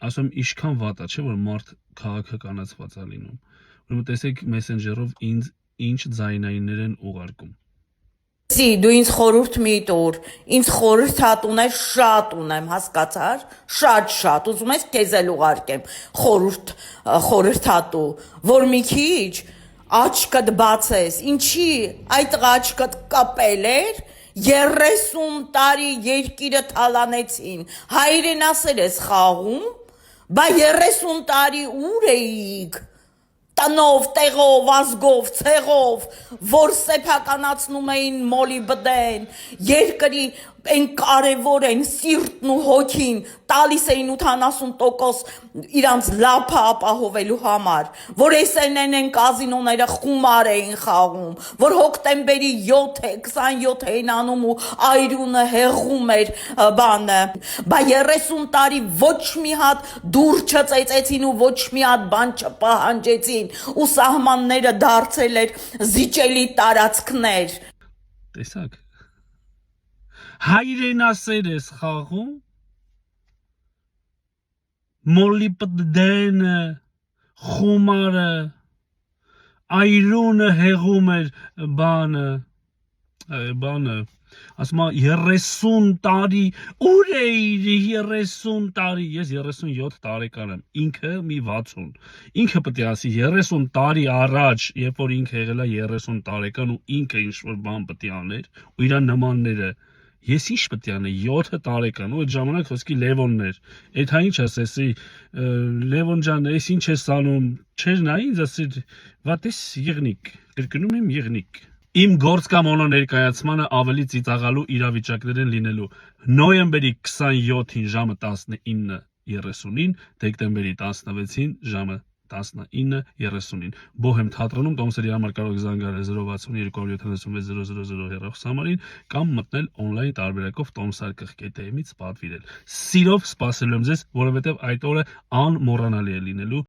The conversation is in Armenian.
ասում իշքան վատ է, չէ՞ որ մարդ քաղաքականացված է լինում։ Ուրեմն տեսեք Messenger-ով ինչ ձայնայիններ են ուղարկում։ Դու ինձ խորհուրդ մի տուր, ինձ խորհրդատուներ շատ ունեմ, հասկացար, շատ, ուզում ես քեզ էլ ուղարկեմ խորհրդատու, որ մի քիչ աչքդ բացես, ինչի այդ աչքդ կապել էր, 30 տարի երկիրը թալանեցին, հայրենասեր ես խաղում, բա 30 տարի ուր էիք, տնով, տեղով, ազգով, ցեղով, որ սեփականացնում էին մոլիբդեն, երկրի են կարևոր են սիրտն ու հոգին, տալիս էին 80% իրանց լափը ապահովելու համար, որ SNN են կազինոները խումար էին խաղում, որ հոկտեմբերի 27 էին անում ու այրունը հեղում էր բանը, բա 30 տարի ոչ մի հատ դուր չծեծեցին ու ոչ մի հատ բան չպահանջեցին ու սահմանները դարձել էր զիջելի տարածքներ։ Տեսակ։ Հայրենասեր ես խաղում, մոլիբդենը, խումարը, այրունը հեղում էր բանը, ասում 30 տարի, ուր էիր 30 տարի, ես 37 տարեկան եմ, ինքը մի 60, ինքը պետք է ասի 30 տարի առաջ, երբ որ ինքը եղել է 30 տարեկան ու ինքը ինչ-որ բան պետք է աներ, ու իր նմանները, ես ինչ պետք է անեի 7 տարեկան, ու այդ ժամանակ խոսքի Լևոնն էր, այդ հա ինչ ասեցի, Լևոն ջան, ես ինչ ես անում, չէր նայ ինձ ասիր, վատ ես եղնիկ, կրկնում եմ եղնիկ։ Իմ գործկամոնո ներկայացմանը ավելի ծիծաղալու իրավիճակներ են լինելու նոյեմբերի 27-ին ժամը 19:30-ին, դեկտեմբերի 16-ին ժամը 19:30-ին։ Բոհեմ թատրոնում Տոմսերի համար կարող զանգել 062 հեռախոսահամարին կամ մտնել on-line տարբերակով tomsarkh.am-ից պատվիրել։ Սիրով սպասելու եմ ձեզ, որովհետև այդ օրը անմոռանալի է լինելու